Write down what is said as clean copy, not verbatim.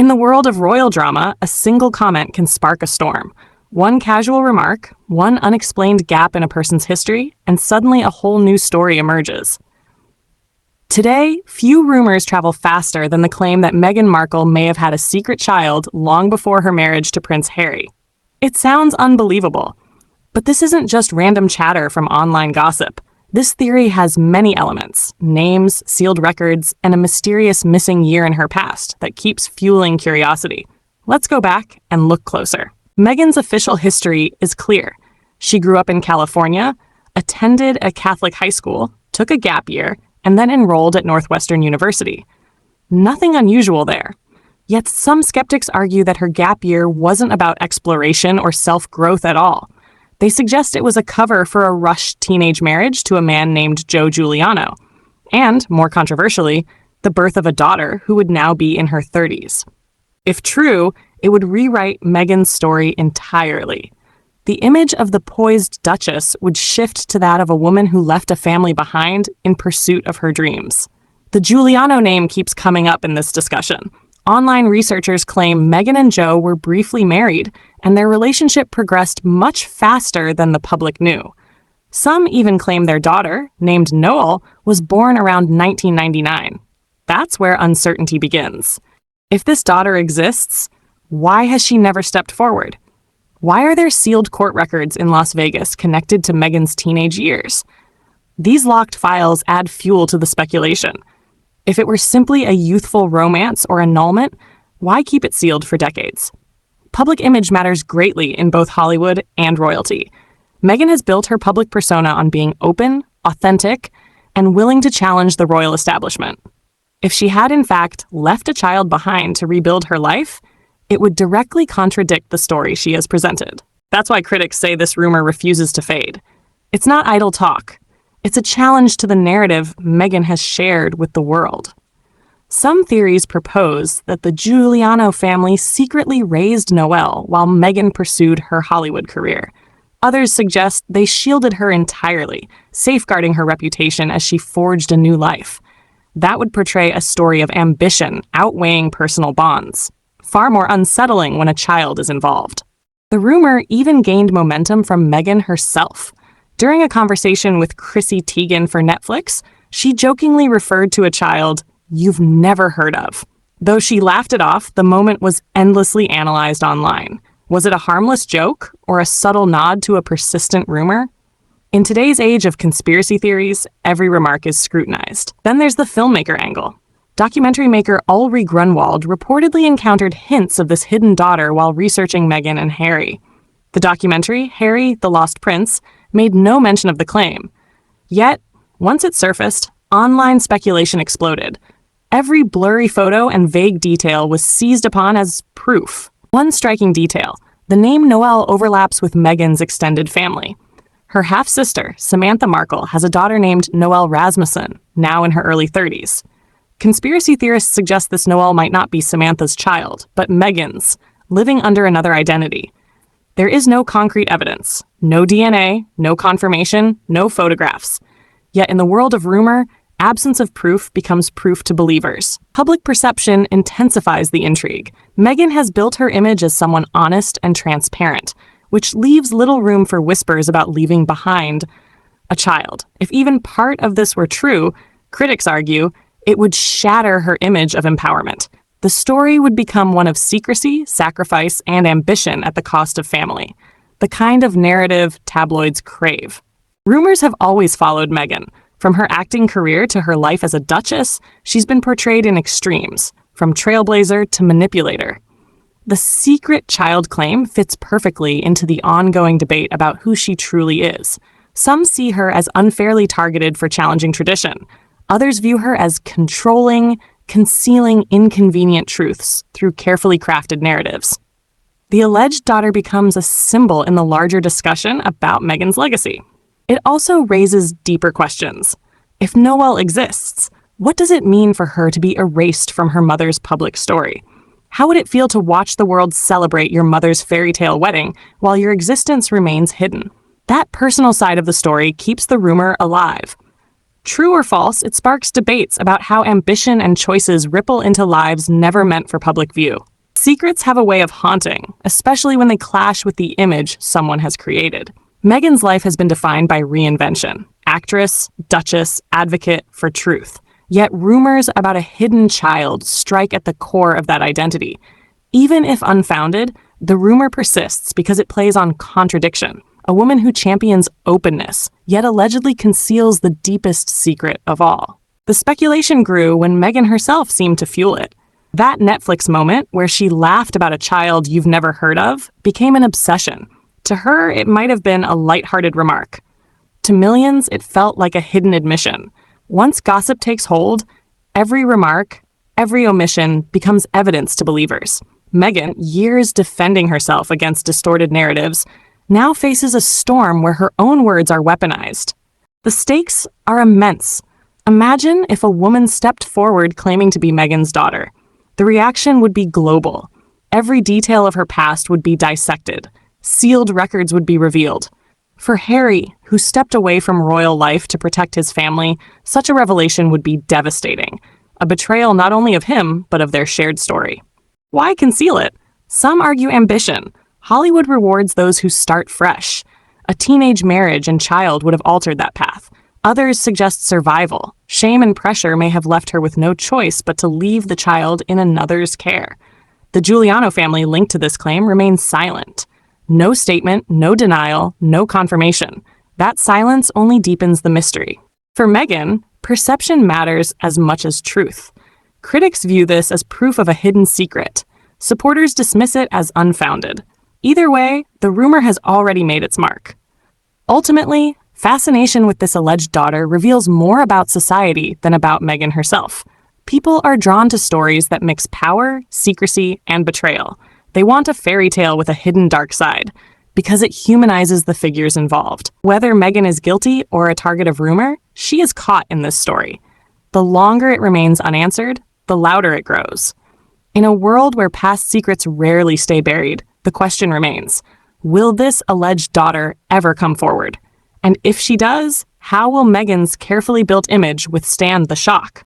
In the world of royal drama, a single comment can spark a storm. One casual remark, one unexplained gap in a person's history, and suddenly a whole new story emerges. Today, few rumors travel faster than the claim that Meghan Markle may have had a secret child long before her marriage to Prince Harry. It sounds unbelievable, but this isn't just random chatter from online gossip. This theory has many elements: names, sealed records, and a mysterious missing year in her past that keeps fueling curiosity. Let's go back and look closer. Meghan's official history is clear. She grew up in California, attended a Catholic high school, took a gap year, and then enrolled at Northwestern University. Nothing unusual there. Yet some skeptics argue that her gap year wasn't about exploration or self-growth at all. They suggest it was a cover for a rushed teenage marriage to a man named Joe Giuliano, and, more controversially, the birth of a daughter who would now be in her 30s. If true, it would rewrite Meghan's story entirely. The image of the poised Duchess would shift to that of a woman who left a family behind in pursuit of her dreams. The Giuliano name keeps coming up in this discussion. Online researchers claim Meghan and Joe were briefly married, and their relationship progressed much faster than the public knew. Some even claim their daughter, named Noel, was born around 1999. That's where uncertainty begins. If this daughter exists, why has she never stepped forward? Why are there sealed court records in Las Vegas connected to Meghan's teenage years? These locked files add fuel to the speculation. If it were simply a youthful romance or annulment, why keep it sealed for decades? Public image matters greatly in both Hollywood and royalty. Meghan has built her public persona on being open, authentic, and willing to challenge the royal establishment. If she had in fact left a child behind to rebuild her life, it would directly contradict the story she has presented. That's why critics say this rumor refuses to fade. It's not idle talk. It's a challenge to the narrative Meghan has shared with the world. Some theories propose that the Giuliano family secretly raised Noelle while Meghan pursued her Hollywood career. Others suggest they shielded her entirely, safeguarding her reputation as she forged a new life. That would portray a story of ambition outweighing personal bonds, far more unsettling when a child is involved. The rumor even gained momentum from Meghan herself. During a conversation with Chrissy Teigen for Netflix, she jokingly referred to a child you've never heard of. Though she laughed it off, the moment was endlessly analyzed online. Was it a harmless joke or a subtle nod to a persistent rumor? In today's age of conspiracy theories, every remark is scrutinized. Then there's the filmmaker angle. Documentary maker Ulrich Grunwald reportedly encountered hints of this hidden daughter while researching Meghan and Harry. The documentary, Harry, the Lost Prince, made no mention of the claim. Yet, once it surfaced, online speculation exploded. Every blurry photo and vague detail was seized upon as proof. One striking detail: the name Noelle overlaps with Meghan's extended family. Her half-sister, Samantha Markle, has a daughter named Noelle Rasmussen, now in her early 30s. Conspiracy theorists suggest this Noelle might not be Samantha's child, but Meghan's, living under another identity. There is no concrete evidence, no DNA, no confirmation, no photographs. Yet in the world of rumor, absence of proof becomes proof to believers. Public perception intensifies the intrigue. Meghan has built her image as someone honest and transparent, which leaves little room for whispers about leaving behind a child. If even part of this were true, critics argue, it would shatter her image of empowerment. The story would become one of secrecy, sacrifice, and ambition at the cost of family, the kind of narrative tabloids crave. Rumors have always followed Meghan. From her acting career to her life as a duchess, she's been portrayed in extremes, from trailblazer to manipulator. The secret child claim fits perfectly into the ongoing debate about who she truly is. Some see her as unfairly targeted for challenging tradition. Others view her as controlling, concealing inconvenient truths through carefully crafted narratives. The alleged daughter becomes a symbol in the larger discussion about Meghan's legacy. It also raises deeper questions. If Noelle exists, what does it mean for her to be erased from her mother's public story? How would it feel to watch the world celebrate your mother's fairy tale wedding while your existence remains hidden? That personal side of the story keeps the rumor alive. True or false, it sparks debates about how ambition and choices ripple into lives never meant for public view. Secrets have a way of haunting, especially when they clash with the image someone has created. Meghan's life has been defined by reinvention. Actress, duchess, advocate for truth. Yet rumors about a hidden child strike at the core of that identity. Even if unfounded, the rumor persists because it plays on contradiction. A woman who champions openness, yet allegedly conceals the deepest secret of all. The speculation grew when Meghan herself seemed to fuel it. That Netflix moment, where she laughed about a child you've never heard of, became an obsession. To her, it might have been a lighthearted remark. To millions, it felt like a hidden admission. Once gossip takes hold, every remark, every omission becomes evidence to believers. Meghan, years defending herself against distorted narratives, now faces a storm where her own words are weaponized. The stakes are immense. Imagine if a woman stepped forward claiming to be Meghan's daughter. The reaction would be global. Every detail of her past would be dissected. Sealed records would be revealed. For Harry, who stepped away from royal life to protect his family, such a revelation would be devastating. A betrayal not only of him, but of their shared story. Why conceal it? Some argue ambition. Hollywood rewards those who start fresh. A teenage marriage and child would have altered that path. Others suggest survival. Shame and pressure may have left her with no choice but to leave the child in another's care. The Giuliano family linked to this claim remains silent. No statement, no denial, no confirmation. That silence only deepens the mystery. For Meghan, perception matters as much as truth. Critics view this as proof of a hidden secret. Supporters dismiss it as unfounded. Either way, the rumor has already made its mark. Ultimately, fascination with this alleged daughter reveals more about society than about Meghan herself. People are drawn to stories that mix power, secrecy, and betrayal. They want a fairy tale with a hidden dark side, because it humanizes the figures involved. Whether Meghan is guilty or a target of rumor, she is caught in this story. The longer it remains unanswered, the louder it grows. In a world where past secrets rarely stay buried, the question remains, will this alleged daughter ever come forward? And if she does, how will Meghan's carefully built image withstand the shock?